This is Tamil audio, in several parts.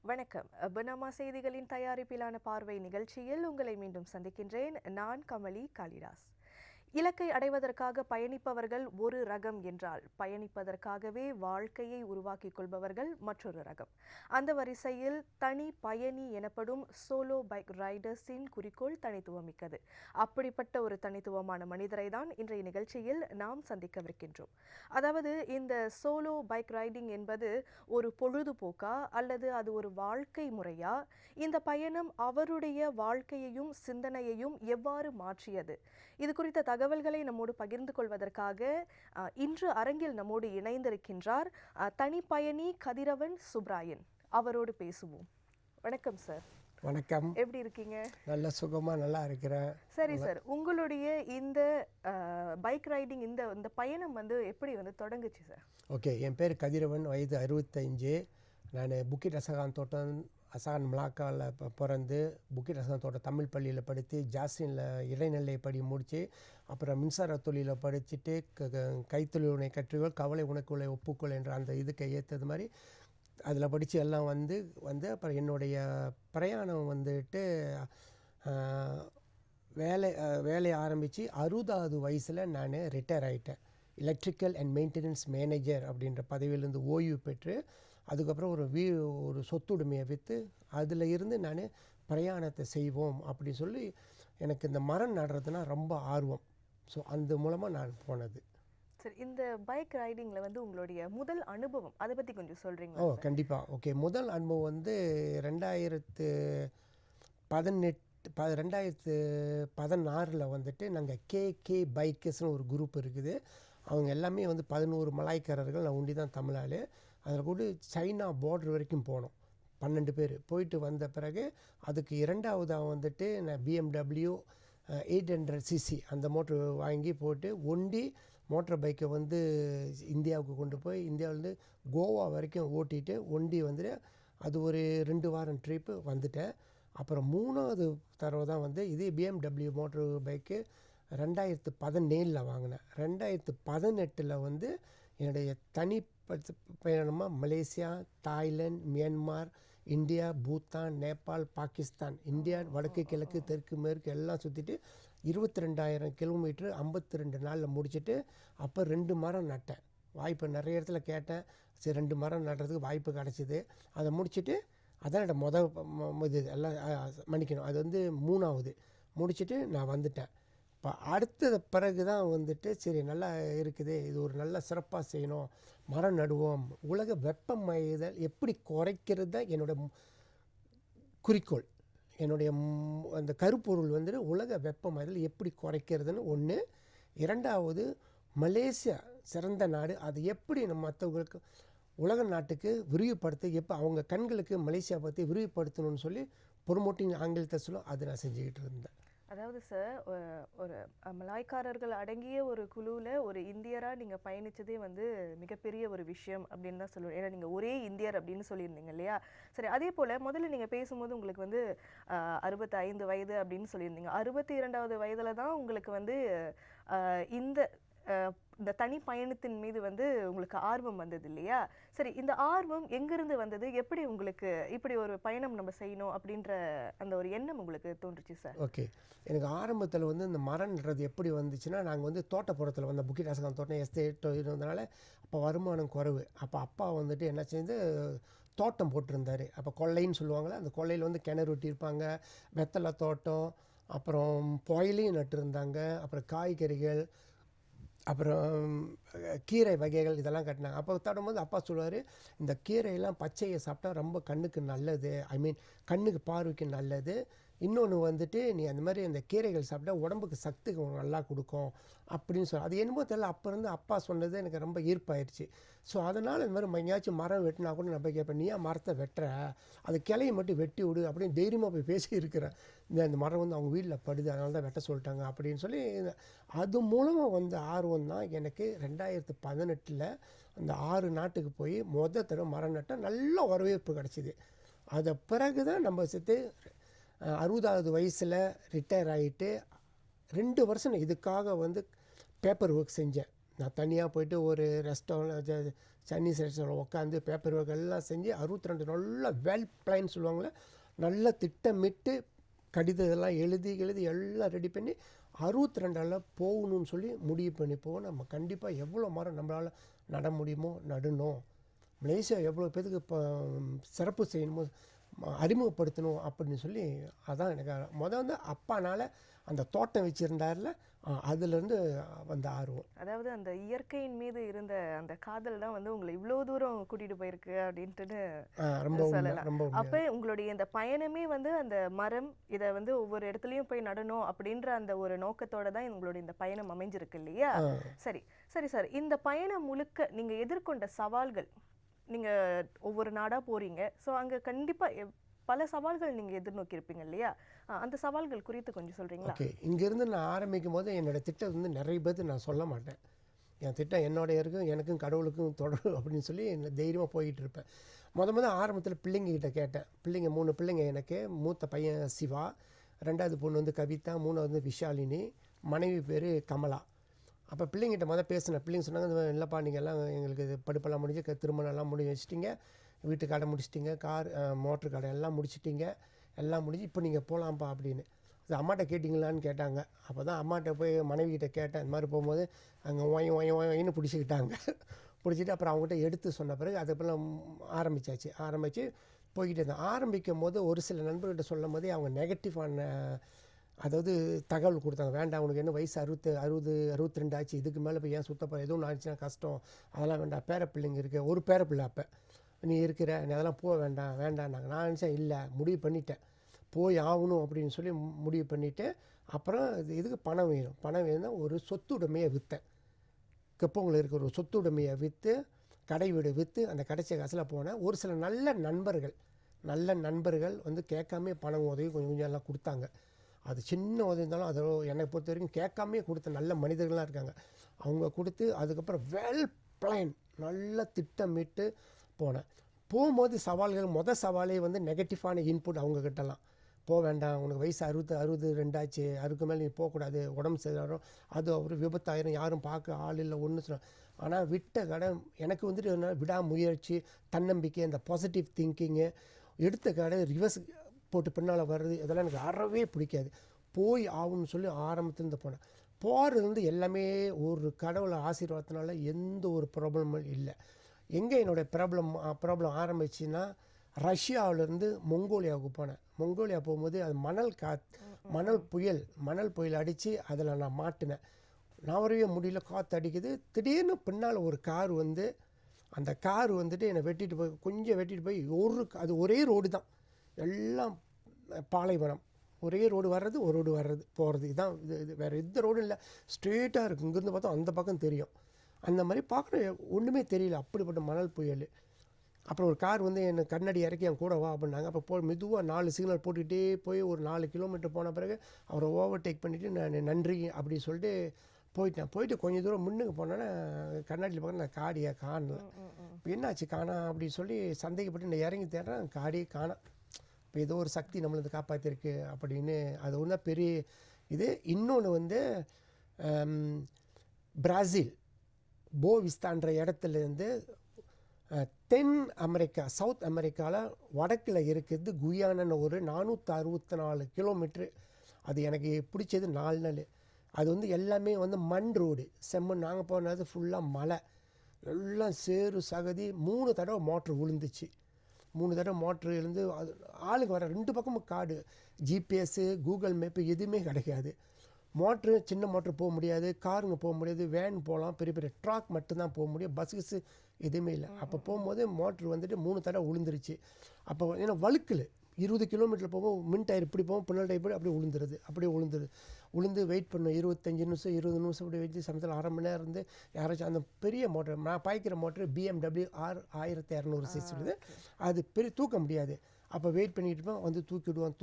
வணக்கம். பனாமா செய்திகளின் தயாரிப்பிலான பார்வை நிகழ்ச்சியில் உங்களை மீண்டும் சந்திக்கின்றேன். நான் கமலி காளிதாஸ். இலக்கை அடைவதற்காக பயணிப்பவர்கள் ஒரு ரகம் என்றால், பயணிப்பதற்காகவே வாழ்க்கையை உருவாக்கிக் கொள்பவர்கள் மற்றொரு ரகம். அந்த வரிசையில் தனி பயணி எனப்படும் சோலோ பைக் ரைடர்ஸின் குறிக்கோள் தனித்துவமிக்கது. அப்படிப்பட்ட ஒரு தனித்துவமான மனிதரை தான் இன்றைய நிகழ்ச்சியில் நாம் சந்திக்கவிருக்கின்றோம். அதாவது இந்த சோலோ பைக் ரைடிங் என்பது ஒரு பொழுதுபோக்கா அல்லது அது ஒரு வாழ்க்கை முறையா? இந்த பயணம் அவருடைய வாழ்க்கையையும் சிந்தனையையும் எவ்வாறு மாற்றியது? இது குறித்த தகவல்களை நம்மோடு பகிர்ந்து கொள்வதற்காக இன்று அரங்கில் நம்மோடு இணைந்திருக்கின்றார் தனிப்பயணி கதிரவன் சுப்ராயன். அவரோடு பேசுவோம். வணக்கம் சார். வணக்கம். எப்படி இருக்கீங்க? நல்ல சுகமா நல்லா இருக்கிறேன். சரி சார், உங்களுடைய இந்த பைக் ரைடிங் இந்த பயணம் எப்படி தொடங்குச்சு சார்? ஓகே, என் பேர் கதிரவன், வயது 65. நான் புக்கிட் அசகான் தோட்டம் அசான் மலாக்காவில் பிறந்து புக்கிட் அசகான் தோட்டம் தமிழ் பள்ளியில் படித்து ஜாஸ்தினில் இடைநிலை படி முடித்து அப்புறம் மின்சார தொழிலில் படிச்சுட்டு கைத்தொழில் உனை கற்றுக்கொள் கவலை உனக்குள்ளே ஒப்புக்கொள் என்ற அந்த இதுக்கு ஏற்றது மாதிரி அதில் படித்து எல்லாம் வந்து அப்புறம் என்னுடைய பிரயாணம் வந்துட்டு வேலையை ஆரம்பித்து 60வது வயசில் நான் ரிட்டையர் ஆகிட்டேன். எலக்ட்ரிக்கல் அண்ட் மெயின்டெனன்ஸ் மேனேஜர் அப்படின்ற பதவியிலேருந்து ஓய்வு பெற்று அதுக்கப்புறம் ஒரு சொத்துடைமையை விற்று அதில் இருந்து நான் பிரயாணத்தை செய்வோம் அப்படின்னு சொல்லி எனக்கு இந்த மரம் நடுறதுனா ரொம்ப ஆர்வம். ஸோ அந்த மூலமாக நான் போனது. சரி, இந்த பைக் ரைடிங்கில் உங்களுடைய முதல் அனுபவம் அதை பற்றி கொஞ்சம் சொல்கிறீங்களா? ஓ கண்டிப்பாக. ஓகே, முதல் அனுபவம் 2016 வந்துட்டு நாங்கள் கே பைக்கர்ஸ்னு ஒரு குரூப் இருக்குது. அவங்க எல்லாமே 11 மலாய்க்காரர்கள், நான் ஒண்டி தான் தமிழால். அதில் கூட சைனா பார்டர் வரைக்கும் போனோம். 12 பேர் போயிட்டு வந்த பிறகு அதுக்கு இரண்டாவதாக வந்துட்டு நான் BMW 800cc அந்த மோட்ரு வாங்கி போட்டு ஒண்டி மோட்டர் பைக்கை இந்தியாவுக்கு கொண்டு போய் இந்தியாவிலேருந்து கோவா வரைக்கும் ஓட்டிகிட்டு ஒண்டி அது ஒரு 2 வாரம் ட்ரிப்பு வந்துட்டேன். அப்புறம் 3வது தடவை தான் இதே BMW மோட்ரு பைக்கு 2017 வாங்கினேன். 2018 என்னுடைய தனி பயணமாக Malaysia, Thailand, Myanmar, India, Bhutan, Nepal, Pakistan, India வடக்கு கிழக்கு தெற்கு மேற்கு எல்லாம் சுற்றிட்டு 22,000 கிலோமீட்ரு 52 நாளில் முடிச்சுட்டு அப்போ 2 மரம் நட்டேன். வாய்ப்பு நிறைய இடத்துல கேட்டேன். சரி, 2 மரம் நடுறதுக்கு வாய்ப்பு கிடச்சிது. அதை முடிச்சுட்டு அதான் என்னோட இது எல்லாம் மன்னிக்கணும், அது 3வது முடிச்சுட்டு நான் வந்துட்டேன். இப்போ அடுத்தது பிறகு தான் சரி நல்லா இருக்குது, இது ஒரு நல்ல சிறப்பாக செய்யணும், மரம் நடுவோம். உலக வெப்பமயதல் எப்படி குறைக்கிறது தான் என்னோட குறிக்கோள். என்னுடைய அந்த கருப்பொருள் உலக வெப்பமயதல் எப்படி குறைக்கிறதுன்னு ஒன்று. இரண்டாவது, மலேசியா சிறந்த நாடு, அது எப்படி நம்ம மற்றவங்களுக்கு உலக நாட்டுக்கு விரிவுபடுத்த அவங்க கண்களுக்கு மலேசியா பற்றி விரிவுபடுத்தணும்னு சொல்லி ப்ரொமோட்டிங் ஆங்கிலத்தை சொல்லும். அது நான் செஞ்சுக்கிட்டு இருந்தேன். அதாவது சார், ஒரு மலாய்க்காரர்கள் அடங்கிய ஒரு குழுவில் ஒரு இந்தியராக நீங்கள் பயணித்ததே மிகப்பெரிய ஒரு விஷயம் அப்படின்னு தான் சொல்லுவேன். ஏன்னா நீங்கள் ஒரே இந்தியர் அப்படின்னு சொல்லியிருந்தீங்க இல்லையா? சரி, அதே போல் முதல்ல நீங்கள் பேசும்போது உங்களுக்கு 65 வயது அப்படின்னு சொல்லியிருந்தீங்க. 62வது வயதில் தான் உங்களுக்கு இந்த தனி பயணத்தின் மீது உங்களுக்கு ஆர்வம் வந்தது இல்லையா? சரி, இந்த ஆர்வம் எங்கிருந்து வந்தது? எப்படி உங்களுக்கு இப்படி ஒரு பயணம் நம்ம செய்யணும் அப்படின்ற அந்த ஒரு எண்ணம் உங்களுக்கு தோன்றுச்சு சார்? ஓகே, எனக்கு ஆரம்பத்தில் இந்த மரம்ன்றது எப்படி வந்துச்சுன்னா, நாங்கள் தோட்டப்புறத்தில் புக்கிட் அசகான் தோட்டம் எஸ்டேட் இருந்ததுனால அப்போ வருமானம் குறைவு. அப்போ அப்பா என்ன செஞ்சு தோட்டம் போட்டிருந்தார். அப்போ கொள்ளைன்னு சொல்லுவாங்களே, அந்த கொள்ளையில் கிணறு வெட்டியிருப்பாங்க, வெத்தலை தோட்டம், அப்புறம் புயலையும் நட்டுருந்தாங்க, அப்புறம் காய்கறிகள், அப்புறம் கீரை வகைகள் இதெல்லாம் கட்டினாங்க. அப்போ தடும்போது அப்பா சொல்லுவார், இந்த கீரையெல்லாம் பச்சையை சாப்பிட்டா ரொம்ப கண்ணுக்கு நல்லது, கண்ணுக்கு பார்வைக்கு நல்லது. இன்னொன்று நீ அந்த மாதிரி அந்த கீரைகள் சாப்பிட்டா உடம்புக்கு சக்தி நல்லா கொடுக்கும் அப்படின்னு சொல்லி, அது என்னமோ தெரியல, அப்போ இருந்து அப்பா சொன்னது எனக்கு ரொம்ப ஈர்ப்பாயிடுச்சு. ஸோ அதனால் இந்த மாதிரி எங்கேயாச்சும் மரம் வெட்டினா கூட நான் போய் கேட்பேன், நீயா மரத்தை வெட்டுற, அது கிளையை மட்டும் வெட்டி விடு அப்படின்னு தைரியமாக போய் பேசியிருக்கிறேன். இந்த மரம் அவங்க வீட்டில் படுது, அதனால தான் வெட்ட சொல்லிட்டாங்க அப்படின்னு சொல்லி. அது மூலமாக ஆர்வம் தான் எனக்கு 2018 அந்த 6 நாட்டுக்கு போய் தடவை மரம் நட்டால் நல்ல வரவேற்பு கிடச்சிது. அதை பிறகு தான் நம்ம 60வது வயசில் ரிட்டையர் ஆகிட்டு 2 வருஷம் இதுக்காக பேப்பர் ஒர்க் செஞ்சேன். நான் தனியாக போயிட்டு ஒரு ரெஸ்டாரண்ட் சைனீஸ் ரெஸ்டாரண்ட் உட்காந்து பேப்பர் ஒர்க் எல்லாம் செஞ்சு 62 நல்ல வெல் பிளான் சொல்லுவாங்களே, நல்ல திட்டமிட்டு கடிதம் இதெல்லாம் எழுதி எல்லாம் ரெடி பண்ணி 62 போகணும்னு சொல்லி முடிவு பண்ணி போவோம். நம்ம கண்டிப்பாக எவ்வளோ மரம் நம்மளால் நட முடியுமோ நடணும். மலேசியா எவ்வளோ பேருக்கு இப்போ சிறப்பு செய்யணுமோ அறிமுகப்படுத்தணும் அப்படின்னு சொல்லி அதான் எனக்கு வந்து அப்பானால் அந்த தோட்டம் வச்சுருந்தார்ல, அதுலேருந்து வந்த ஆர்வம். அதாவது அந்த இயற்கையின் மீது இருந்த அந்த காதல் தான் வந்து உங்களை இவ்வளோ தூரம் கூட்டிகிட்டு போயிருக்கு அப்படின்ட்டு சொல்லலாம். ரொம்ப அப்போ உங்களுடைய இந்த பயணமே வந்து அந்த மரம் இதை வந்து ஒவ்வொரு இடத்துலையும் போய் நடணும் அப்படின்ற அந்த ஒரு நோக்கத்தோட தான் உங்களுடைய இந்த பயணம் அமைஞ்சிருக்கு இல்லையா? சரி சரி சார், இந்த பயணம் முழுக்க நீங்கள் எதிர்கொண்ட சவால்கள், நீங்கள் ஒவ்வொரு நாடாக போகிறீங்க, ஸோ அங்கே கண்டிப்பாக பல சவால்கள் நீங்கள் எதிர்நோக்கியிருப்பீங்க இல்லையா? அந்த சவால்கள் குறித்து கொஞ்சம் சொல்கிறீங்களா? ஓகே, இங்கேருந்து நான் ஆரம்பிக்கும் போது என்னோடய திட்டம் வந்து நிறைய பேருக்கு நான் சொல்ல மாட்டேன். என் திட்டம் என்னோடைய இருக்கும், எனக்கும் கடவுளுக்கும் தொடரும் அப்படின்னு சொல்லி தைரியமாக போயிட்டு இருப்பேன். முதல்ல ஆரம்பத்தில் பிள்ளைங்ககிட்ட கேட்டேன். 3 பிள்ளைங்க எனக்கு. மூத்த பையன் சிவா, 2வது பொண்ணு வந்து கவிதா, 3வது வந்து விஷாலினி, மனைவி பேர் கமலா. அப்போ பிள்ளைங்கிட்ட பேசினேன். பிள்ளைங்க சொன்னாங்க, இல்லைப்பா நீங்கள் எல்லாம் எங்களுக்கு இது படிப்பெல்லாம் முடிஞ்சு திருமணம் எல்லாம் முடிஞ்சு வச்சுட்டிங்க, வீட்டு கடை முடிச்சிட்டிங்க, கார் மோட்ரு கடை எல்லாம் முடிச்சிட்டிங்க, எல்லாம் முடிஞ்சு இப்போ நீங்கள் போகலாம்ப்பா அப்படின்னு. அது அம்மாட்ட கேட்டிங்களான்னு கேட்டாங்க. அப்போ தான் அம்மாட்ட போய் மனைவிக்கிட்ட கேட்டேன். இந்த மாதிரி போகும்போது அங்கே ஒயின்னு பிடிச்சிக்கிட்டாங்க. பிடிச்சிட்டு அப்புறம் அவங்ககிட்ட எடுத்து சொன்ன பிறகு அதுக்கப்புறம் ஆரம்பித்து போய்கிட்டே இருந்தேன். ஆரம்பிக்கும் போது ஒரு சில நண்பர்கிட்ட சொல்லும் போதே அவங்க நெகட்டிவான அதாவது தகவல் கொடுத்தாங்க. வேண்டாம், உனக்கு என்ன வயசு 62 ஆச்சு, இதுக்கு மேலே போய் ஏன் சுத்தப்போ எதுவும் ஆச்சுன்னா கஷ்டம், அதெல்லாம் வேண்டாம், பேரப்பிள்ளைங்க இருக்குது, ஒரு பேரப்பிள்ளை அப்போ நீ இருக்கிற, நீ அதெல்லாம் போக வேண்டாம்னாங்க. நான் நினச்சேன் இல்லை, முடிவு பண்ணிட்டேன், போய் ஆகணும் அப்படின்னு சொல்லி முடிவு பண்ணிவிட்டு அப்புறம் இதுக்கு பணம் வேணும்னா ஒரு சொத்துடைமையை விற்றேன். கெப்போங்கில் இருக்கிற ஒரு சொத்துடைமையை விற்று கடை வீடு விற்று அந்த கிடைச்ச காசில் போனேன். ஒரு சில நல்ல நண்பர்கள் வந்து கேட்காமே பணம் உதவி கொஞ்சம் எல்லாம் கொடுத்தாங்க. அது சின்ன உதவி இருந்தாலும் அதை என்னை பொறுத்த வரைக்கும் கேட்காமே கொடுத்த நல்ல மனிதர்களாக இருக்காங்க. அவங்க கொடுத்து அதுக்கப்புறம் வெல் பிளான் நல்லா திட்டமிட்டு போனேன். போகும்போது சவால்கள் சவாலே வந்து நெகட்டிவான இன்புட் அவங்கக்கிட்டலாம். போக வேண்டாம், உனக்கு வயசு 62 ஆச்சு, அதுக்கு மேலே நீ போகக்கூடாது, உடம்பு சரியாகும், அது ஒரு விபத்தாயிரும், யாரும் பார்க்க ஆள் இல்லை, ஒன்று சொல்ல. ஆனால் விட்ட கடை எனக்கு வந்துட்டு விடாமுயற்சி, தன்னம்பிக்கை, அந்த பாசிட்டிவ் திங்கிங்கு, எடுத்த கடை ரிவர்ஸ் போட்டு பின்னால் வர்றது, இதெல்லாம் எனக்கு அறவே பிடிக்காது. போய் ஆகும்னு சொல்லி ஆரம்பத்துலேருந்து போனேன். போகிறது வந்து எல்லாமே ஒரு கடவுளை ஆசீர்வாதத்தினால எந்த ஒரு ப்ராப்ளமும் இல்லை. எங்கே என்னோடய ப்ராப்ளம் ஆரம்பிச்சுன்னா, ரஷ்யாவிலேருந்து மொங்கோலியாவுக்கு போனேன். மொங்கோலியா போகும்போது அது மணல் புயல் அடித்து அதில் நான் மாட்டினேன். நான் வரவே முடியல, காற்று அடிக்குது. திடீர்னு பின்னால் ஒரு கார் வந்து அந்த கார் வந்துட்டு என்னை வெட்டிட்டு போய் அது ஒரே ரோடு தான், எல்லாம் பாலைவனம், ஒரே ரோடு வர்றது போகிறது, இதுதான் இது வேறு எந்த ரோடும் இல்லை, ஸ்ட்ரெயிட்டாக இருக்குது. இங்கேருந்து பார்த்தா அந்த பக்கம் தெரியும். அந்த மாதிரி பார்க்குற ஒன்றுமே தெரியல, அப்படிப்பட்ட மணல் புயல். அப்புறம் ஒரு கார் வந்து என்னை கண்ணாடி இறக்கி என் கூட வா அப்படின்னாங்க. அப்போ மெதுவாக 4 சிக்னல் போட்டுக்கிட்டே போய் ஒரு 4 கிலோமீட்டர் போன பிறகு அவரை ஓவர்டேக் பண்ணிவிட்டு நான் நன்றி அப்படின்னு சொல்லிட்டு போயிட்டு கொஞ்சம் தூரம் முன்னுக்கு போனோன்னா கண்ணாடியில் பார்க்க நான் காடியை காணல. இப்போ என்னாச்சு அப்படின்னு சொல்லி சந்தேகப்பட்டு நான் இறங்கி தேடுறேன், காடியே காணோம். இப்போ ஏதோ ஒரு சக்தி நம்மளை காப்பாற்றிருக்கு அப்படின்னு, அது ஒன்று தான் பெரிய இது. இன்னொன்று வந்து பிரேசில் போவிஸ்தான்ற இடத்துலேருந்து தென் அமெரிக்கா, சவுத் அமெரிக்காவில் வடக்கில் இருக்கிறது குயானான்னு ஒரு 464 கிலோமீட்ரு. அது எனக்கு பிடிச்சது 4 நாள். அது வந்து எல்லாமே வந்து மண் ரோடு, செம்மண். நாங்கள் போனது ஃபுல்லாக மலை, எல்லாம் சேறு சகதி. 3 தடவை மோட்ரு விழுந்துச்சு. 3 தடவை மோட்ரு இருந்து அது ஆளுக்கு வர 2 பக்கமும் காடு, ஜிபிஎஸ்ஸு, கூகுள் மேப்பு எதுவுமே கிடைக்காது. மோட்ரு சின்ன மோட்ரு போக முடியாது, காருங்க போக முடியாது, வேன் போகலாம், பெரிய பெரிய ட்ராக் மட்டும்தான் போக முடியும், பஸ்ஸு எதுவுமே இல்லை. அப்போ போகும்போது மோட்ரு வந்துட்டு 3 தடவை விழுந்துருச்சு. அப்போ ஏன்னா வழுக்கல் 20 கிலோமீட்டர் போகும், மின் டயர் இப்படி போகும், பின்னல் டயர் அப்படியே விழுந்து வெயிட் பண்ணும். 25 நிமிஷம் 20 நிமிஷம் அப்படி வச்சு சமயத்தில் அரை மணி நேரம் இருந்து யாராச்சும் அந்த பெரிய மோட்டர், நான் பாய்க்கிற மோட்டர் BMW R1200 சிசி, அது பெரிய தூக்க முடியாது. அப்போ வெயிட் பண்ணிகிட்டு இருப்பேன், வந்து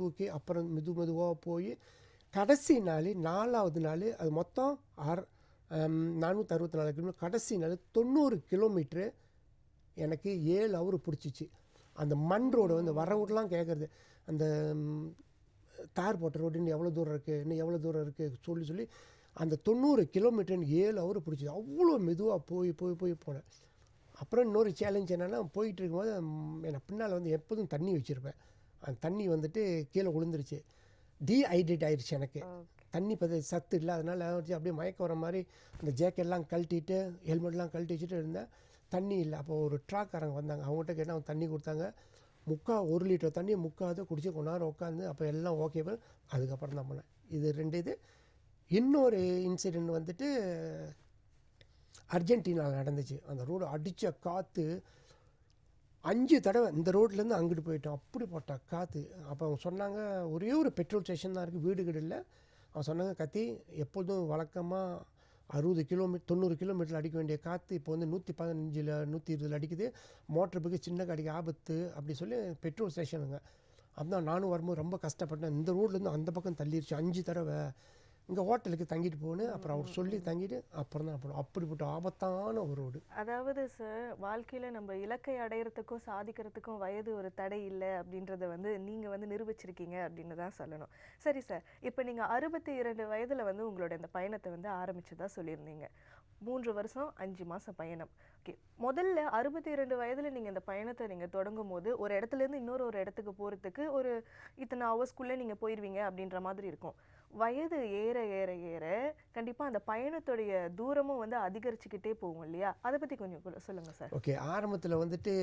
தூக்கி அப்புறம் மெதுவாக போய் கடைசி நாள் 4வது நாள் அது மொத்தம் 464 கிலோமீட்டர். கடைசி நாள் 90 கிலோமீட்ரு எனக்கு 7 ஹவர் பிடிச்சிச்சு. அந்த மண் ரோடு வந்து வரவங்கலாம் கேட்குறது, அந்த தார் போட்ட ரோடு இன்னும் எவ்வளோ தூரம் இருக்குது சொல்லி அந்த 90 கிலோமீட்டர் 7 ஹவர் பிடிச்சிது. அவ்வளோ மெதுவாக போய் போனேன். அப்புறம் இன்னொரு சேலஞ்ச் என்னென்னா, போயிட்டு இருக்கும்போது எனக்கு பின்னால் வந்து எப்போதும் தண்ணி வச்சுருப்பேன். அந்த தண்ணி வந்துட்டு கீழே விழுந்துருச்சு. டீஹைட்ரேட் ஆயிடுச்சு எனக்கு. தண்ணி சத்து இல்லை. அதனால் அப்படியே மயக்கம் வர மாதிரி அந்த ஜேக்கெட்லாம் கழட்டிட்டு ஹெல்மெட்லாம் கழட்டி வச்சுட்டு இருந்தேன். தண்ணி இல்லை. அப்போ ஒரு ட்ராக்காரங்க வந்தாங்க. அவங்ககிட்ட கேட்டால் அவங்க தண்ணி கொடுத்தாங்க. 1 லிட்டர் தண்ணியை முக்காது குடிச்சு கொஞ்ச நேரம் உட்காந்து அப்போ எல்லாம் ஓகே. அதுக்கப்புறம் தான் பண்ணேன். இது 2 இது. இன்னொரு இன்சிடெண்ட் வந்துட்டு அர்ஜென்டினாவில் நடந்துச்சு. அந்த ரோடு அடித்த காற்று 5 தடவை இந்த ரோட்லேருந்து அங்கிட்டு போயிட்டோம். அப்படி போட்ட காற்று. அப்போ அவங்க சொன்னாங்க, ஒரே ஒரு பெட்ரோல் ஸ்டேஷன் தான் இருக்குது, வீடு இல்லை. அவங்க சொன்னாங்க, கத்தி எப்போதும் வழக்கமாக 60 கிலோமீட்டர் 90 கிலோமீட்டரில் அடிக்க வேண்டிய காற்று இப்போ வந்து 115 120 அடிக்குது. மோட்டருக்கு சின்ன கடிக்க ஆபத்து அப்படி சொல்லி பெட்ரோல் ஸ்டேஷனுங்க. அப்பதான் நானும் வரும்போது ரொம்ப கஷ்டப்பட்டேன். இந்த ரோட்லேருந்து அந்த பக்கம் தள்ளிடுச்சு 5 தடவை. இங்கே ஹோட்டலுக்கு தங்கிட்டு போகணும். அப்புறம் அவர் சொல்லி தங்கிட்டு அப்புறம் தான் போகணும். அப்படிப்பட்ட ஆபத்தான ஒரு ரோடு. அதாவது சார், வாழ்க்கையில் நம்ம இலக்கை அடையிறதுக்கும் சாதிக்கிறதுக்கும் வயது ஒரு தடை இல்லை அப்படின்றத வந்து நீங்கள் வந்து நிரூபிச்சிருக்கீங்க அப்படின்னு தான் சொல்லணும். சரி சார், இப்போ நீங்கள் 62 வயதில் வந்து உங்களோட இந்த பயணத்தை வந்து ஆரம்பிச்சதா சொல்லியிருந்தீங்க. 3 வருஷம் 5 மாதம் பயணம். ஓகே, முதல்ல 62 வயதில் நீங்கள் இந்த பயணத்தை நீங்கள் தொடங்கும் போது ஒரு இடத்துலேருந்து இன்னொரு இடத்துக்கு போகிறதுக்கு ஒரு இத்தனை ஹவர்ஸ்க்குள்ளே நீங்கள் போயிடுவீங்க அப்படின்ற மாதிரி இருக்கும். வயது ஏற ஏற ஏற கண்டிப்பாக அந்த பயணத்துடைய தூரமும் வந்து அதிகரிச்சுக்கிட்டே போகும் இல்லையா? அதை பற்றி கொஞ்சம் சொல்லுங்கள் சார். ஓகே, ஆரம்பத்தில் வந்துட்டு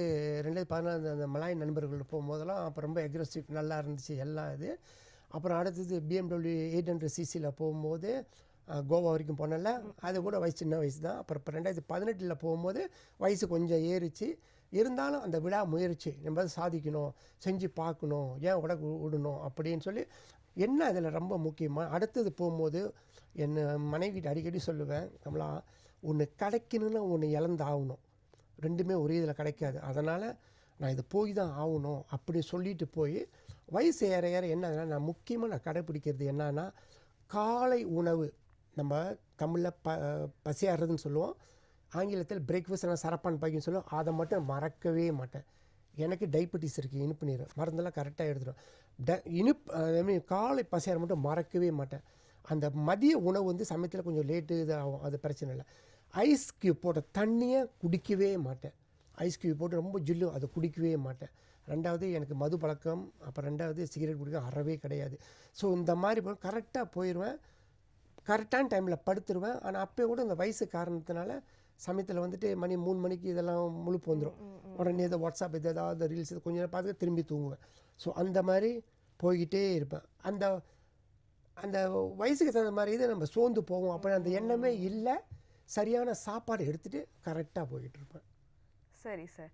2014 அந்த மலாய் நண்பர்கள் போகும்போதெல்லாம் அப்போ ரொம்ப எக்ரெசிவ் நல்லா இருந்துச்சு எல்லாம் இது. அப்புறம் அடுத்தது BMW 800cc போகும்போது கோவா வரைக்கும் போனல. அது கூட சின்ன வயசு தான். அப்புறம் இப்போ 2018 போகும்போது வயசு கொஞ்சம் ஏறிச்சு. இருந்தாலும் அந்த விடா முயற்சி நம்ம சாதிக்கணும், செஞ்சு பார்க்கணும், ஏன் விடணும் அப்படின்னு சொல்லி என்ன அதில் ரொம்ப முக்கியமாக அடுத்தது போகும்போது என்னை மனைவிட்டு அடிக்கடி சொல்லுவேன், கமலா ஒன்று கிடைக்கணுன்னா ஒன்று இழந்தாகணும், ரெண்டுமே ஒரே இதில் கிடைக்காது. அதனால் நான் இது போய் தான் ஆகணும் அப்படி சொல்லிட்டு போய் வயசு ஏற ஏற என்ன நான் முக்கியமாக நான் கடைப்பிடிக்கிறது என்னன்னா, காலை உணவு நம்ம தமிழில் பசியாடுறதுன்னு சொல்லுவோம், ஆங்கிலத்தில் பிரேக்ஃபாஸ்ட் நான் சரப்பான் பாய்க்குன்னு சொல்லுவோம். அதை மட்டும் மறக்கவே மாட்டேன். எனக்கு டயபெட்டிஸ் இருக்குது, இனிப்பு நீர் மருந்தெல்லாம் கரெக்டாக எடுத்துடும். காலை பசியார மட்டும் மறக்கவே மாட்டேன். அந்த மதிய உணவு வந்து சமயத்தில் கொஞ்சம் லேட்டு இது ஆகும், அது பிரச்சனை இல்லை. ஐஸ் க்யூப் போட்ட தண்ணியை குடிக்கவே மாட்டேன். ஐஸ் க்யூப் போட்டு ரொம்ப ஜில்லு அதை குடிக்கவே மாட்டேன். 2வது எனக்கு மது பழக்கம், அப்புறம் 2வது சிகரெட் குடிக்க அறவே கிடையாது. ஸோ இந்த மாதிரி கரெக்டாக போயிடுவேன், கரெக்டான டைமில் படுத்துருவேன். ஆனால் அப்போ கூட இந்த வயசு காரணத்தினால சமயத்தில் வந்துட்டு மணி 3 மணிக்கு இதெல்லாம் முழுப்பு வந்துடும். உடனே இதை வாட்ஸ்அப் ஏதாவது ரீல்ஸ் இது கொஞ்சம் நேரம் பார்த்து திரும்பி தூங்குவேன். ஸோ அந்த மாதிரி போய்கிட்டே இருப்பேன். அந்த அந்த வயசுக்கு தகுந்த மாதிரி இதை நம்ம சோர்ந்து போவோம். அப்போ அந்த எண்ணமே இல்லை, சரியான சாப்பாடு எடுத்துகிட்டு கரெக்டாக போய்கிட்டு சரி சார்.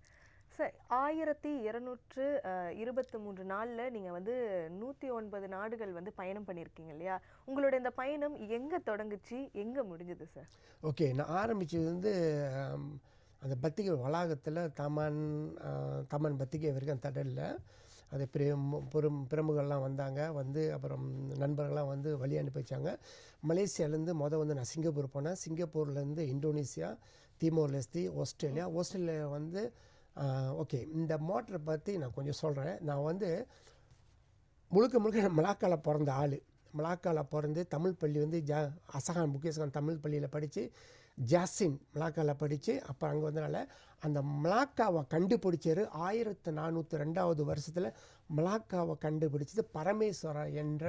சார், 1223 நாளில் நீங்கள் வந்து 109 நாடுகள் வந்து பயணம் பண்ணியிருக்கீங்க இல்லையா? உங்களோட இந்த பயணம் எங்கே தொடங்குச்சு, எங்கே முடிஞ்சது சார்? ஓகே, நான் ஆரம்பித்தது வந்து அந்த பத்திரிகை வளாகத்தில் தமன் பத்திரிகை வரைக்கும் தடலில் அது பிரமுகர்கள்லாம் வந்தாங்க. வந்து அப்புறம் நண்பர்கள்லாம் வந்து வழி அனுப்பி வச்சாங்க. மலேசியாவிலேருந்து வந்து நான் சிங்கப்பூர் போனேன். சிங்கப்பூர்லேருந்து இந்தோனேசியா, திமோர் லெஸ்தி, ஆஸ்திரேலியா வந்து ஓகே. இந்த மோட்டரை பற்றி நான் கொஞ்சம் சொல்கிறேன். நான் வந்து முழுக்க மலாக்காவில் பிறந்த ஆள். மலாக்காவில் பிறந்து தமிழ் பள்ளி வந்து அசகான் முகேஷ்கான் தமிழ் பள்ளியில் படித்து ஜாசின் மலாக்காவில் படித்து அப்புறம் அங்கே வந்தனால அந்த மலாக்காவை கண்டுபிடிச்சார். 1402 வருஷத்தில் மலாக்காவை கண்டுபிடிச்சது பரமேஸ்வரா என்ற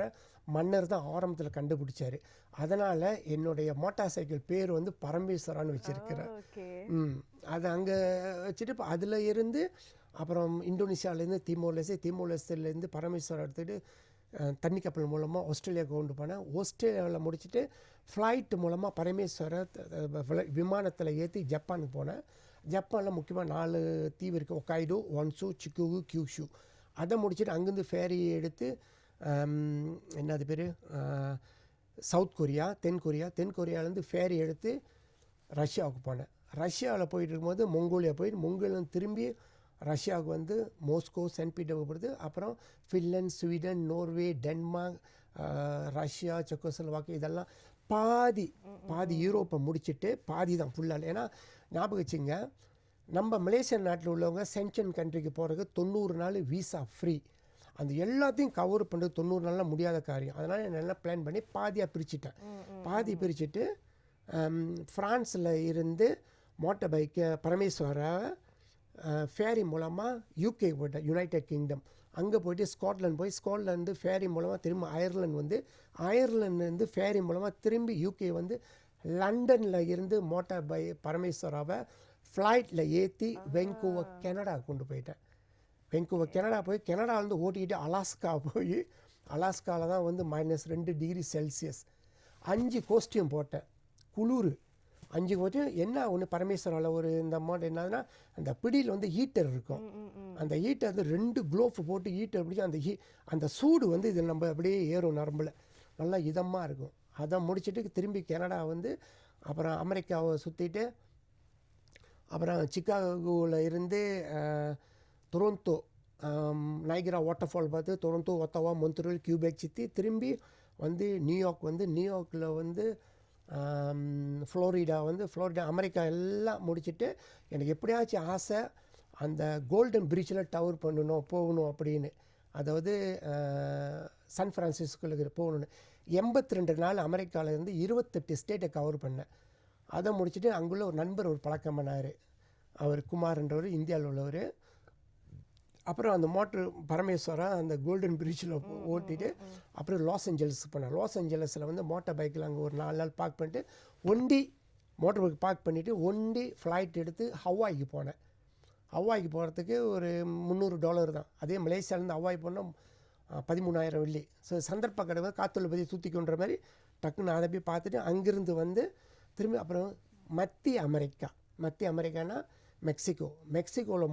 மன்னர் தான் ஆரம்பத்தில் கண்டுபிடிச்சார். அதனால் என்னுடைய மோட்டார் சைக்கிள் பேர் வந்து பரமேஸ்வரான்னு வச்சுருக்கிறேன். அதை அங்கே வச்சுட்டு இப்போ அதில் இருந்து அப்புறம் இந்தோனேஷியாவிலேருந்து திமோர்-லெஸ்டேலேருந்து பரமேஸ்வரா எடுத்துகிட்டு தண்ணி கப்பல் மூலமாக ஆஸ்திரேலியாவுக்கு கொண்டு போனேன். ஆஸ்திரேலியாவில் முடிச்சுட்டு ஃப்ளைட் மூலமாக பரமேஸ்வரை விமானத்தில் ஏற்றி ஜப்பானுக்கு போனேன். ஜப்பானில் முக்கியமாக 4 தீவு இருக்குது, ஒக்காய்டோ, ஒன்சு, சிக்குகு, கியூஷு. அதை முடிச்சுட்டு அங்கேருந்து ஃபேரி எடுத்து என்னது பேர் சவுத் கொரியா, தென்கொரியாவிலேருந்து ஃபேரி எடுத்து ரஷ்யாவுக்கு போனேன். ரஷ்யாவில் போயிட்டு இருக்கும்போது மொங்கோலியா போயிட்டு மொங்கோலியாவில் திரும்பி ரஷ்யாவுக்கு வந்து மோஸ்கோ, சென்ட் பீட்டர்பர்க் போகிறது. அப்புறம் Finland, Sweden, Norway, Denmark, Russia, Czechoslovakia இதெல்லாம் பாதி யூரோப்பை முடிச்சுட்டு பாதி தான் ஃபுல்லாக. ஏன்னா ஞாபகம் வச்சுங்க, நம்ம மலேசியா நாட்டில் உள்ளவங்க சென்சன் கண்ட்ரிக்கு போகிறதுக்கு 90 நாள் வீசா ஃப்ரீ. அந்த எல்லாத்தையும் கவர் பண்ணுறது 90 நாளில் முடியாத காரியம். அதனால் நான் நல்லா பிளான் பண்ணி பாதியாக பிரிச்சுட்டேன். பாதி பிரிச்சுட்டு ஃப்ரான்ஸில் இருந்து மோட்டார் பைக்கை பரமேஸ்வரா ஃபேரி மூலமாக யூகே போயிட்டேன், யுனைடெட் கிங்டம். அங்கே போய்ட்டு ஸ்காட்லாந்து ஃபேரி மூலமாக திரும்ப அயர்லாந்து ஃபேரி மூலமாக திரும்பி யூகே வந்து லண்டனில் இருந்து மோட்டார் பரமேஸ்வராவை ஃப்ளைட்டில் ஏற்றி வெங்கூவர் கனடா கொண்டு போயிட்டேன். வெங்கூவர் கனடா போய் கனடாவிலேருந்து ஓட்டிக்கிட்டு அலாஸ்கா போய் அலாஸ்காவில் தான் வந்து -2 டிகிரி செல்சியஸ் 5 கோஸ்டியூம் போட்டேன். குளிர் 5 கோஸ்டியூம். என்ன ஒன்று பரமேஸ்வராவில் ஒரு இந்த அமௌண்ட் என்னதுன்னா அந்த பிடியில் வந்து ஹீட்டர் இருக்கும். அந்த ஹீட்டர் வந்து 2 க்ளோவ் போட்டு ஹீட்டர் பிடிச்சி அந்த சூடு வந்து இது நம்ம அப்படியே ஏறும் நரம்பில், நல்லா இதமாக இருக்கும். அதை முடிச்சுட்டு திரும்பி கனடா வந்து அப்புறம் அமெரிக்காவை சுற்றிட்டு அப்புறம் சிக்காகோவில் இருந்து டொரண்டோ நைகரா வாட்டர் ஃபால் பார்த்து டொரண்டோ, ஒத்தாவா, மொன்ட்ரியல், கியூபெக் சுற்றி திரும்பி வந்து நியூயார்க்கில் வந்து ஃப்ளோரிடா அமெரிக்கா எல்லாம் முடிச்சுட்டு எனக்கு எப்படியாச்சும் ஆசை அந்த கோல்டன் பிரிட்ஜில் டவர் போகணும் அப்படின்னு. அதாவது சான் ஃப்ரான்சிஸ்கோவில் போகணுன்னு 82 நாள் அமெரிக்காவில் இருந்து 28 ஸ்டேட்டை கவர் பண்ணேன். அதை முடிச்சுட்டு அங்குள்ள ஒரு நண்பர் ஒரு பழக்கம் பண்ணார், அவர் குமார்ன்றவர், இந்தியாவில் உள்ளவர். அப்புறம் அந்த மோட்ரு பரமேஸ்வரா அந்த கோல்டன் பிரிட்ஜில் ஓட்டிட்டு அப்புறம் லாஸ் ஏஞ்சல்ஸ் போனேன். லாஸ் ஏஞ்சல்ஸில் வந்து மோட்டார் பைக்கில் அங்கே ஒரு 4 நாள் பார்க் பண்ணிட்டு மோட்டர் பைக் பார்க் பண்ணிவிட்டு ஃப்ளைட் எடுத்து ஹவாய்க்கு போனேன். ஹவாய்க்கு போகிறதுக்கு ஒரு $300 தான். அதே மலேசியாவிலேருந்து ஹவாய் போனால் 13,000 வெள்ளி. ஸோ சந்தர்ப்ப கடவை காற்றுள்ள பற்றி தூத்திக்கொன்ற மாதிரி டக்குன்னு அதை போய் பார்த்துட்டு அங்கேருந்து வந்து திரும்பி அப்புறம் மத்திய அமெரிக்கானா மெக்சிகோவில்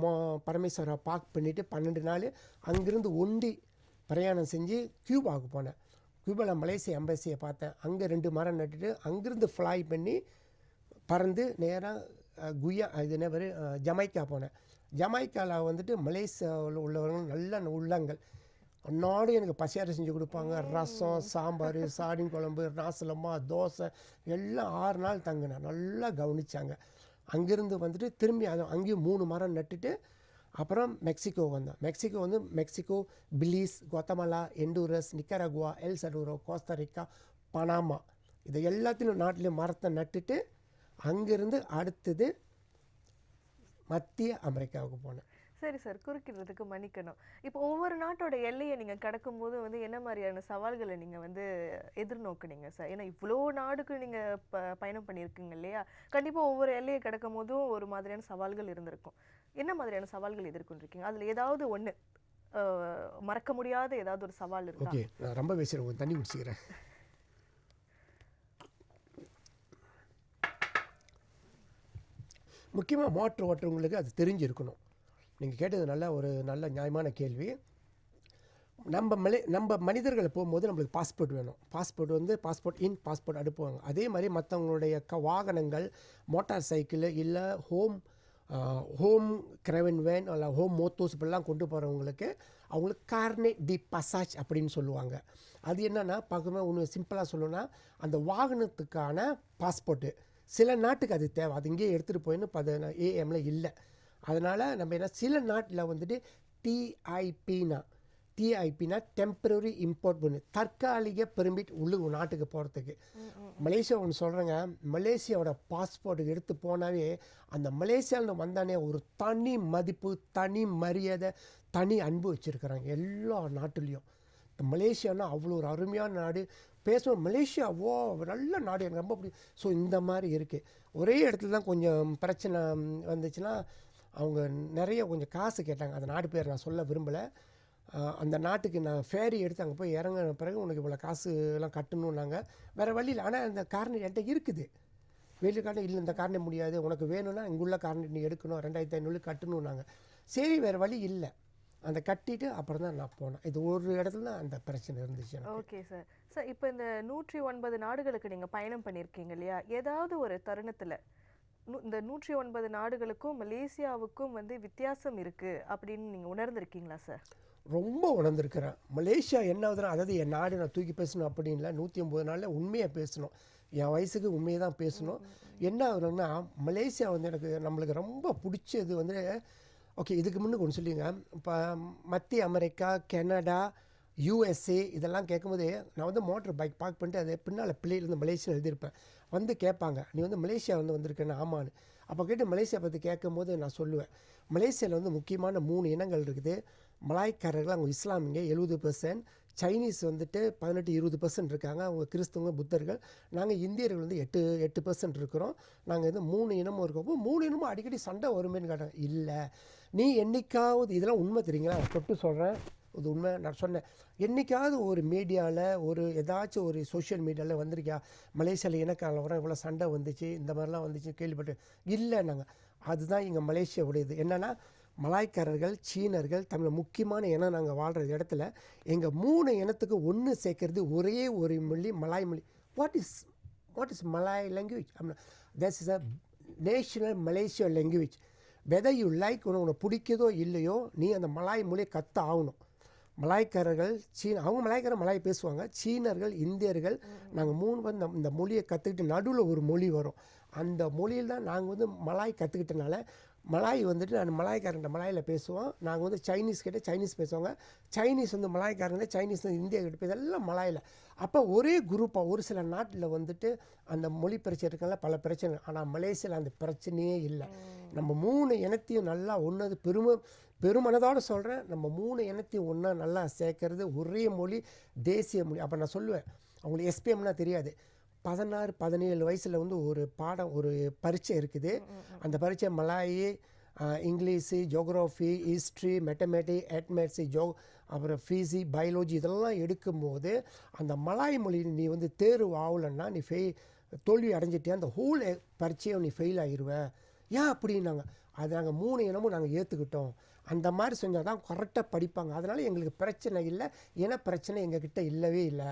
பரமேஸ்வரா பார்க் பண்ணிவிட்டு 12 நாள் அங்கேருந்து பிரயாணம் செஞ்சு கியூபாவுக்கு போனேன். கியூபாவில் மலேசியா எம்பசியை பார்த்தேன். அங்கே 2 மரம் நட்டுட்டு அங்கேருந்து ஃப்ளை பண்ணி பறந்து நேராக ஜமைக்கா போனேன். ஜமைக்காவில் வந்துட்டு மலேசியாவில் உள்ளவர்கள் நல்ல உள்ளங்கள் அன்னாடு எனக்கு பசியாரை செஞ்சு கொடுப்பாங்க. ரசம், சாம்பார், சாடின் குழம்பு, நாசலம்மா, தோசை எல்லாம் 6 நாள் தங்கினேன். நல்லா கவனித்தாங்க. அங்கேருந்து வந்துட்டு திரும்பி அங்கேயும் 3 மரம் நட்டுட்டு அப்புறம் மெக்சிகோ வந்தேன். Mexico, Belize, Guatemala, Honduras, Nicaragua, El Salvador, Costa Rica, Panama இதை எல்லாத்திலும் நாட்டிலையும் மரத்தை நட்டுட்டு அங்கேருந்து அடுத்தது மத்திய அமெரிக்காவுக்கு போனேன். சரி சார், குறுக்கிடுறதுக்கு மன்னிக்கணும். இப்போ ஒவ்வொரு நாட்டோட எல்லையை நீங்கள் கடக்கும்போது வந்து என்ன மாதிரியான சவால்களை நீங்கள் வந்து எதிர்நோக்குனீங்க சார்? ஏன்னா இவ்வளோ நாடுக்கு நீங்கள் பயணம் பண்ணியிருக்கீங்க இல்லையா? கண்டிப்பாக ஒவ்வொரு எல்லையை கடக்கும் போதும் ஒரு மாதிரியான சவால்கள் இருந்திருக்கும். என்ன மாதிரியான சவால்கள் எதிர்கொண்டிருக்கீங்க? அதில் ஏதாவது ஒன்று மறக்க முடியாத ஏதாவது ஒரு சவால் இருக்கா? ஓகே, நான் ரொம்ப பேசுகிறேன், தண்ணி குடிச்சிக்கிறேன். முக்கியமாக மோட்டர் ஓட்டுறவங்களுக்கு அது தெரிஞ்சிருக்கணும். நீங்கள் கேட்டது நல்ல நியாயமான கேள்வி. நம்ம மனிதர்களை போகும்போது நம்மளுக்கு பாஸ்போர்ட் வேணும். பாஸ்போர்ட் இன், பாஸ்போர்ட் அனுப்புவாங்க. அதே மாதிரி மற்றவங்களுடைய வாகனங்கள், மோட்டார் சைக்கிள் இல்லை ஹோம் கிரவன் வேன் இல்லை ஹோம் மோட்டோஸ் இப்படிலாம் கொண்டு போகிறவங்களுக்கு அவங்களுக்கு கார்னே டி பசாஜ் அப்படின்னு சொல்லுவாங்க. அது என்னென்னா பார்க்கும்போது ஒன்று சிம்பிளாக சொல்லணும்னா அந்த வாகனத்துக்கான பாஸ்போர்ட்டு சில நாட்டுக்கு அது தேவை. அது இங்கேயே எடுத்துகிட்டு போயின்னு 10 AM இல்லை. அதனால் நம்ம என்ன சில நாட்டில் வந்துட்டு டிஐபினா டெம்பரரி இம்போர்ட் பண்ணு, தற்காலிக பெர்மிட் நாட்டுக்கு போகிறதுக்கு. மலேசியா ஒன்று சொல்கிறேங்க, மலேசியாவோட பாஸ்போர்ட்டுக்கு எடுத்து போனாவே அந்த மலேசியாவில் வந்தானே ஒரு தனி மதிப்பு, தனி மரியாதை, தனி அன்பு வச்சுருக்கிறாங்க எல்லா நாட்டுலேயும். மலேசியானா அவ்வளோ ஒரு அருமையான நாடு. பேசுவோம் மலேசியா நல்ல நாடு, எனக்கு ரொம்ப பிடிக்கும். ஸோ இந்த மாதிரி இருக்குது. ஒரே இடத்துல தான் கொஞ்சம் பிரச்சனை வந்துச்சுன்னா அவங்க நிறைய கொஞ்சம் காசு கேட்டாங்க. அந்த நாடு பேர் நான் சொல்ல விரும்பலை. அந்த நாட்டுக்கு நான் ஃபேரி எடுத்து அங்கே போய் இறங்கின பிறகு உனக்கு இவ்வளோ காசு எல்லாம் கட்டணுன்னாங்க. வேறு வழியில். ஆனால் அந்த கார்னெட் என்கிட்ட இருக்குது. வெளியில் கார்னெட் இல்லை, இந்த கார்னெட் முடியாது, உனக்கு வேணும்னா இங்குள்ள கார்னெட் நீ எடுக்கணும், 2500 கட்டணுன்னாங்க. சரி, வேறு வழி இல்லை. அந்த கட்டிட்டு அப்புறம் தான் நான் போனேன். இது ஒரு இடத்துல தான் அந்த பிரச்சனை இருந்துச்சு. Okay sir. சார், இப்போ இந்த 109 நாடுகளுக்கு நீங்கள் பயணம் பண்ணியிருக்கீங்க இல்லையா? ஏதாவது ஒரு தருணத்தில் இந்த 109 நாடுகளுக்கும் மலேசியாவுக்கும் வந்து வித்தியாசம் இருக்குது அப்படின்னு நீங்கள் உணர்ந்திருக்கீங்களா சார்? ரொம்ப உணர்ந்திருக்கிறேன். மலேசியா என்ன ஆகுதுன்னா, அதாவது என் நாடு நான் தூக்கி பேசணும் அப்படின்னு இல்லை, 109 நாளில் உண்மையாக பேசணும். என் வயசுக்கு உண்மையை தான் பேசணும். என்ன ஆகுதுன்னா மலேசியா வந்து நம்மளுக்கு ரொம்ப பிடிச்சது வந்து ஓகே, இதுக்கு முன்னுக்கு ஒன்று சொல்லிங்க. இப்போ மத்திய அமெரிக்கா, கனடா, யூஎஸ்ஏ இதெல்லாம் கேட்கும்போது நான் வந்து மோட்டர் பைக் பார்க் பண்ணிட்டு அது பின்னால் பிள்ளையிலேருந்து மலேசியா எழுதியிருப்பேன். வந்து கேட்பாங்க, நீ வந்து மலேசியா வந்து வந்திருக்கேன்னு. ஆமான்னு. அப்போ கேட்டு மலேசியா பற்றி கேட்கும்போது நான் சொல்லுவேன், மலேசியாவில் வந்து முக்கியமான 3 இனங்கள் இருக்குது. மலாய்க்காரர்கள் அவங்க இஸ்லாமிங்க 70%, சைனீஸ் வந்துட்டு 18-20% இருக்காங்க, அவங்க கிறிஸ்தவங்க புத்தர்கள். நாங்கள் இந்தியர்கள் வந்து 8% இருக்கிறோம். நாங்கள் வந்து 3 இனமும் இருக்கோம். 3 இனமும் அடிக்கடி சண்டை வருமேன்னு கேட்டாங்க. இல்லை, நீ என்னைக்காவது இதெல்லாம் உண்மை தெரியுங்களா, தொட்டு சொல்கிறேன், இது உண்மை. நான் சொன்னேன், என்றைக்காவது ஒரு மீடியாவில் ஒரு ஏதாச்சும் ஒரு சோஷியல் மீடியாவில் வந்திருக்கியா, மலேசியாவில் இனக்கால வர இவ்வளோ சண்டை வந்துச்சு, இந்த மாதிரிலாம் வந்துச்சு கேள்விப்பட்டு? இல்லை. நாங்கள் அதுதான் எங்கள் மலேசியாவுடையது. என்னென்னா மலாய்க்காரர்கள், சீனர்கள், தமிழ் முக்கியமான இனம். நாங்கள் வாழ்கிற இடத்துல எங்கள் 3 இனத்துக்கு ஒன்று சேர்க்கறது ஒரே ஒரு மொழி, மலாய் மொழி. What is Malay language? That's is a national Malaysia language. Whether you like, உனக்கு பிடிக்குதோ இல்லையோ, நீ அந்த மலாய் மொழியை கற்று ஆகணும். மலாய்க்காரர்கள், அவங்க மலாய்க்காரர் மலாய் பேசுவாங்க. சீனர்கள், இந்தியர்கள், நாங்கள் 3 வந்து இந்த மொழியை கற்றுக்கிட்டு நடுவில் ஒரு மொழி வரும். அந்த மொழியில் தான் நாங்கள் வந்து மலாய் கற்றுக்கிட்டனால மலாய் வந்துட்டு நான் மலாய்க்காரங்கிட்ட மலாயில் பேசுவோம். நாங்கள் வந்து சைனீஸ் கிட்ட சைனீஸ் பேசுவாங்க. சைனீஸ் வந்து மலாய்க்காரங்க, சைனீஸ் வந்து இந்தியா கிட்ட பேச, எல்லாம் மலாயில். அப்போ ஒரே குரூப்பாக ஒரு சில நாட்டில் வந்துட்டு அந்த மொழி பிரச்சனை இருக்கனால பல பிரச்சனை. ஆனால் மலேசியாவில் அந்த பிரச்சனையே இல்லை. நம்ம 3 இனத்தையும் நல்லா ஒன்று பெருமனதோடு சொல்கிறேன், நம்ம 3 இனத்தையும் ஒன்றா நல்லா சேர்க்கறது ஒரே மொழி, தேசிய மொழி. அப்போ நான் சொல்லுவேன், அவங்களுக்கு எஸ்பிஎம்னா தெரியாது. 16-17 வயசில் வந்து ஒரு பாடம், ஒரு பரீட்சை இருக்குது. அந்த பரீட்சை மலாயி, இங்கிலீஷு, ஜியோகிராஃபி, ஹிஸ்ட்ரி, மேத்தமேட்டிக், அட்மேட்ஸு, அப்புறம் ஃபிசி, பயாலஜி இதெல்லாம் எடுக்கும்போது அந்த மலாய் மொழி நீ வந்து தேர்வு ஆகலைன்னா நீ தோல்வி அடைஞ்சிட்டே அந்த ஹோல் பரீட்சையை நீ ஃபெயில் ஆகிடுவ. ஏன் அப்படின்னாங்க. அது நாங்கள் 3 இனமும் நாங்கள் ஏற்றுக்கிட்டோம். அந்த மாதிரி செஞ்சால் தான் கரெக்டாக படிப்பாங்க. அதனால் எங்களுக்கு பிரச்சனை இல்லை. ஏன்னா பிரச்சனை எங்ககிட்ட இல்லவே இல்லை.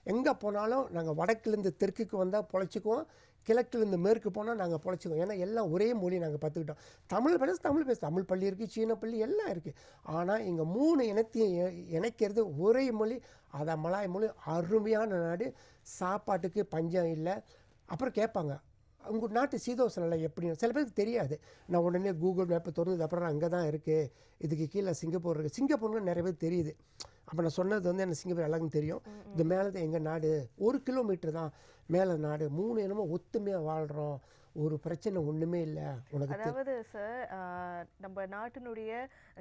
எங்கே போனாலும் நாங்கள் வடக்குலேருந்து தெற்குக்கு வந்தால் பொழைச்சிக்குவோம், கிழக்குலேருந்து மேற்கு போனால் நாங்கள் பொழைச்சிக்குவோம். ஏன்னா எல்லாம் ஒரே மொழி நாங்கள் கற்றுக்கிட்டோம். தமிழ் பேச தமிழ் பள்ளி இருக்குது, சீன பள்ளி எல்லாம் இருக்குது. ஆனால் எங்கள் 3 இனத்தையும் இணைக்கிறது ஒரே மொழி. அதை மலாய் மொழி. அருமையான நாடு, சாப்பாட்டுக்கு பஞ்சம் இல்லை. அப்புறம் கேட்பாங்க, உங்கள் நாட்டு சீதோஷனில் எப்படின்னு சில பேருக்கு தெரியாது. நான் உடனே கூகுள் மேப்பை திறந்தது அப்புறம் அங்கே தான் இருக்குது, இதுக்கு கீழே சிங்கப்பூர் இருக்குது. சிங்கப்பூர்னு நிறைய பேர் தெரியுது. அப்போ நான் சொன்னது வந்து எனக்கு சிங்கப்பூர் எல்லாருக்கும் தெரியும். இந்த மேலே தான் எங்கள் நாடு, 1 கிலோமீட்டர் தான் மேலே நாடு. 3 இனமும் ஒத்துமையாக வாழ்கிறோம், ஒரு பிரச்சனை ஒன்றுமே இல்லை. அதாவது சார், நம்ம நாட்டினுடைய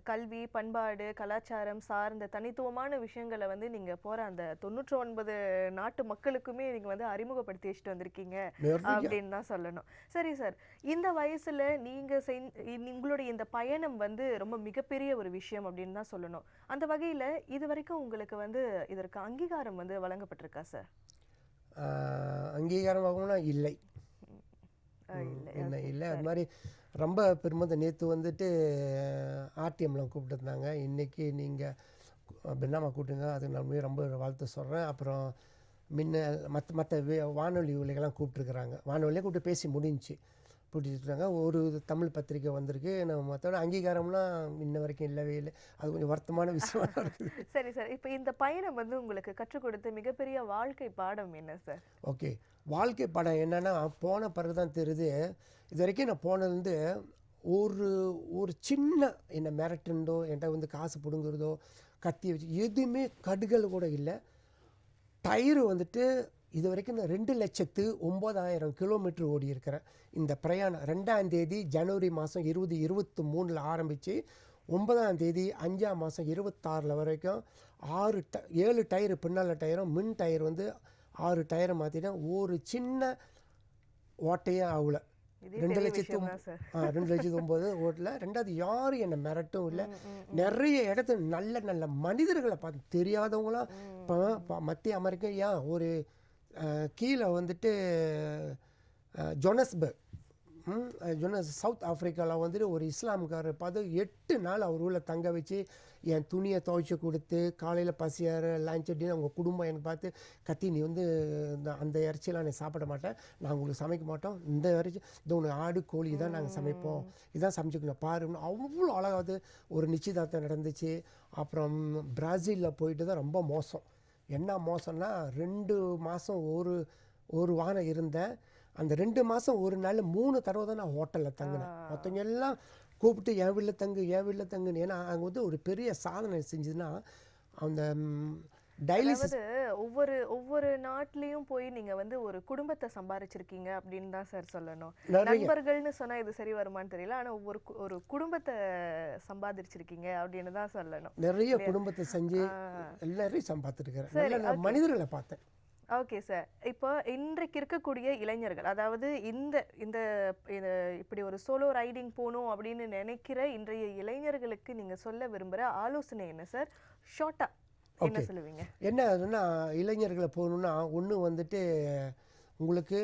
கல்வி, பண்பாடு, கலாச்சாரம் சார்ந்த தனித்துவமான விஷயங்களை வந்து நீங்கள் போகிற அந்த 99 நாட்டு மக்களுக்குமே நீங்கள் வந்து அறிமுகப்படுத்தி வச்சுட்டு வந்திருக்கீங்க அப்படின்னு தான் சொல்லணும். சரி சார், இந்த வயசில் நீங்கள் உங்களுடைய இந்த பயணம் வந்து ரொம்ப மிகப்பெரிய ஒரு விஷயம் அப்படின்னு தான் சொல்லணும். அந்த வகையில் இது வரைக்கும் உங்களுக்கு வந்து இதற்கு அங்கீகாரம் வந்து வழங்கப்பட்டிருக்கா சார்? அங்கீகாரம் ஆகும்னா இல்லை. என்ன இல்லை. அது மாதிரி ரொம்ப பெருமதி. நேற்று வந்துட்டு ஆர்டிஎம்லாம் கூப்பிட்டுருந்தாங்க. இன்றைக்கி நீங்கள் பின்னாமா கூப்பிட்டுங்க, அதுக்கு நான் ரொம்ப வாழ்த்து சொல்கிறேன். அப்புறம் மற்ற வானொலி உலைகள்லாம் கூப்பிட்டுருக்குறாங்க. வானொலியே கூப்பிட்டு பேசி முடிஞ்சு கூட்டிட்டுருக்காங்க. ஒரு தமிழ் பத்திரிக்கை வந்திருக்கு. நம்ம மற்றோட அங்கீகாரம்லாம் இன்ன வரைக்கும் இல்லவே இல்லை. அது கொஞ்சம் வருத்தமான விஷயமா இருக்குது. சரி சார், இப்போ இந்த பயணம் வந்து உங்களுக்கு கற்றுக் கொடுத்த மிகப்பெரிய வாழ்க்கை பாடம் என்ன சார்? ஓகே, வாழ்க்கை பாடம் என்னென்னா, போன பிறகு தான் தெரியுது. இது வரைக்கும் நான் போனதுலேருந்து ஒரு சின்ன என்னை மிரட்டுண்டோ, என்கிட்ட வந்து காசு பிடுங்குறதோ, கத்தி வச்சு எதுவுமே கடுகள் கூட இல்லை. டயரு வந்துட்டு இது வரைக்கும் நான் 2,09,000 கிலோமீட்டர் ஓடி இருக்கிறேன். இந்த பிரயாணம் 2ஆம் தேதி ஜனவரி மாதம் 2023 ஆரம்பித்து 9ஆம் தேதி 5ஆம் மாதம் 26 வரைக்கும் 7 டயரு பின்னால் டயரும் மின் டயர் வந்து 6 டயரை மாற்றிட்டேன். ஒரு சின்ன ஓட்டையே ஆகலை. 2,09,000 ஓட்டல. ரெண்டாவது யாரும் என்னை மிரட்டும் இல்லை. நிறைய இடத்துல நல்ல நல்ல மனிதர்களை பார்த்து தெரியாதவங்களாம். இப்போ மத்திய அமெரிக்கா ஒரு கீழே வந்துட்டு ஜோனஸ்பர்க், சவுத் ஆஃப்ரிக்காவில் வந்துட்டு ஒரு இஸ்லாம்காரர் பார்த்து 8 நாள் அவர் ஊரில் தங்க வச்சு என் துணியை துவைச்சி கொடுத்து, காலையில் பசியார் லஞ்ச் அப்படின்னு அவங்க குடும்பம் எனக்கு பார்த்து கத்தி, நீ வந்து அந்த இறைச்சியெல்லாம் நீ சாப்பிட மாட்டேன், நாங்கள் உங்களுக்கு சமைக்க மாட்டோம், இந்த இறைச்சி இந்த ஒன்று ஆடு கோழி தான் நாங்கள் சமைப்போம், இதான் சமைச்சிக்கணும் பாருன்னு அவ்வளோ அழகாவது ஒரு நிச்சயதார்த்தம் நடந்துச்சு. அப்புறம் பிரேசிலில் போயிட்டு தான் ரொம்ப மோசம். என்ன மோசம்னா 2 மாதம் ஒரு வாரம் இருந்தேன். அந்த 2 மாதம் ஒரு நாள் 3 தடவை தான் நான் ஹோட்டலில் தங்கினேன். மற்றவங்க எல்லாம் கூப்பிட்டு என் வீட்டில் தங்கு என் வீட்டில் தங்குன்னு. ஏன்னா அங்கே வந்து ஒரு பெரிய சாதனை செஞ்சதுன்னா அந்த டைலிசிஸ். அதாவது ஒவ்வொரு நாட்டிலையும் போய் நீங்க வந்து ஒரு குடும்பத்தை சம்பாதிச்சிருக்கீங்க அப்படின்னு தான் சார் சொல்லணும். நிறைய நண்பர்கள்னு சொன்னா இது சரி வருமான்னு தெரியல. ஆனா ஒரு குடும்பத்தை சம்பாதிச்சிருக்கீங்க அப்படின்னு தான் சொல்லணும். நிறைய இல்லையா? குடும்பத்தை செஞ்சு ஆ, எல்லாரையும் சம்பாதிச்சிருக்கிறேன். சரி, நல்ல நல்ல ஓகே. மனிதர்களை பார்த்தேன். Okay sir. இப்போ இன்றைக்கு இருக்கக்கூடிய இளைஞர்கள், அதாவது இந்த இந்த இது இப்படி ஒரு சோலோ ரைடிங் போகணும் அப்படின்னு நினைக்கிற இன்றைய இளைஞர்களுக்கு நீங்க சொல்ல விரும்புற ஆலோசனை என்ன சார்? ஷார்ட்டா என்ன ஓகே. சொல்லுவீங்க? என்ன ஆகுதுன்னா இளைஞர்களை போகணுன்னா ஒன்று வந்துட்டு உங்களுக்கு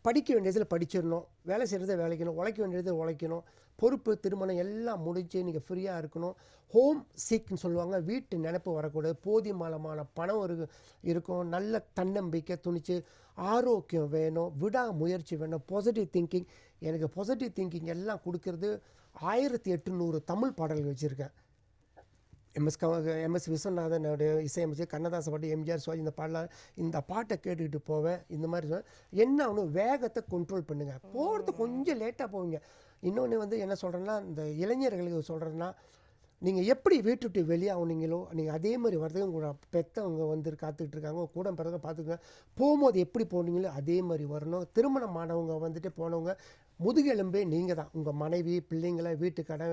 படிக்க வேண்டியதில் படிச்சிடணும், வேலை செய்கிறத வேலைக்கணும், உழைக்க வேண்டியதை உழைக்கணும், பொறுப்பு திருமணம் எல்லாம் முடிஞ்சு நீங்கள் ஃப்ரீயாக இருக்கணும். ஹோம் சீக்னு சொல்லுவாங்க, வீட்டு நினைப்பு வரக்கூடாது, போதியமான பணம் இருக்கும், நல்ல தன்னம்பிக்கை துணிச்சு, ஆரோக்கியம் வேணும், விடாமுயற்சி வேணும், பாசிட்டிவ் திங்கிங். எனக்கு பாசிட்டிவ் திங்கிங் எல்லாம் கொடுக்கறது 1800 தமிழ் பாடல்கள் வச்சுருக்கேன். எம்எஸ் விஸ்வநாதனுடைய இசையமைச்சு கண்ணதாசன் பாட்டு, எம்ஜிஆர் சிவாஜி இந்த பாட்டை கேட்டுக்கிட்டு போவேன். இந்த மாதிரி என்ன ஒன்று வேகத்தை கண்ட்ரோல் பண்ணுங்கள், போகிறது கொஞ்சம் லேட்டாக போவீங்க. இன்னொன்று வந்து என்ன சொல்கிறேன்னா, இந்த இளைஞர்களுக்கு சொல்கிறேன்னா, நீங்கள் எப்படி வீட்டு விட்டு வெளியே ஆகுனீங்களோ நீங்கள் அதே மாதிரி வர்றதுக்கு உங்களோட பெற்றவங்க வந்து காத்துக்கிட்டு இருக்காங்க, உங்க கூட பிறகு பார்த்துக்கங்க. போகும்போது எப்படி போனீங்களோ அதே மாதிரி வரணும். திருமணம் ஆனவங்க வந்துட்டு போனவங்க முதுகெலும்பே நீங்கள் தான். உங்கள் மனைவி பிள்ளைங்களை வீட்டு கடை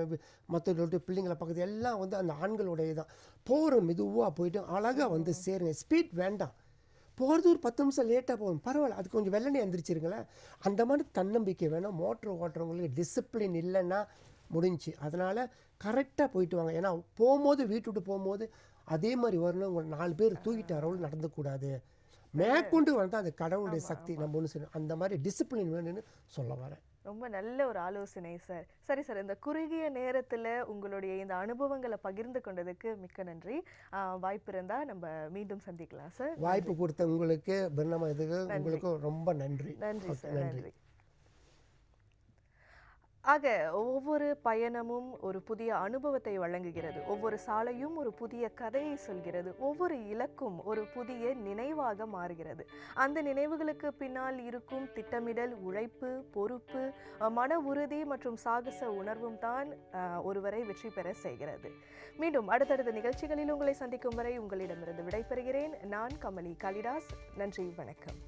மற்ற பிள்ளைங்களை பக்கத்து எல்லாம் வந்து அந்த ஆண்களுடைய தான். போகிற மெதுவாக போயிட்டு அழகாக வந்து சேருங்க. ஸ்பீட் வேண்டாம், போகிறது ஒரு 10 நிமிஷம் லேட்டாக போகும் பரவாயில்ல, அது கொஞ்சம் வெள்ளனே எந்திரிச்சிருங்களேன். அந்த மாதிரி தன்னம்பிக்கை வேணும். மோட்டர் ஓட்டுறவங்களுக்கு டிசிப்ளின் இல்லைன்னா முடிஞ்சு. அதனால் கரெக்டாக போயிட்டு வாங்க. ஏன்னா போகும்போது வீட்டு விட்டு போகும்போது அதே மாதிரி வரணும். உங்களை 4 பேர் தூக்கிட்டு வரவள் நடந்துக்கூடாது. மேற்கொண்டு வந்தால் அது கடவுளுடைய சக்தி. நம்ம ஒன்று செய்யணும். அந்த மாதிரி டிசிப்ளின் வேணும்னு சொல்ல வரேன். ரொம்ப நல்ல ஒரு ஆலோசனை சார். சரி சார், இந்த குறுகிய நேரத்துல உங்களுடைய இந்த அனுபவங்களை பகிர்ந்து கொண்டதுக்கு மிக்க நன்றி. வாய்ப்பு இருந்தா நம்ம மீண்டும் சந்திக்கலாம் சார். வாய்ப்பு கொடுத்த உங்களுக்கு பிரணாம இதுக்கு உங்களுக்கு ரொம்ப நன்றி. நன்றி ஓகே, சார், நன்றி. நன்றி. ஆக ஒவ்வொரு பயணமும் ஒரு புதிய அனுபவத்தை வழங்குகிறது. ஒவ்வொரு சாலையும் ஒரு புதிய கதையை சொல்கிறது. ஒவ்வொரு இலக்கும் ஒரு புதிய நினைவாக மாறுகிறது. அந்த நினைவுகளுக்கு பின்னால் இருக்கும் திட்டமிடல், உழைப்பு, பொறுப்பு, மன உறுதி மற்றும் சாகச உணர்வும் தான் ஒருவரை வெற்றி பெற செய்கிறது. மீண்டும் அடுத்தடுத்த நிகழ்ச்சிகளில் உங்களை சந்திக்கும் வரை உங்களிடமிருந்து விடைபெறுகிறேன். நான் கமலி காளிதாஸ். நன்றி, வணக்கம்.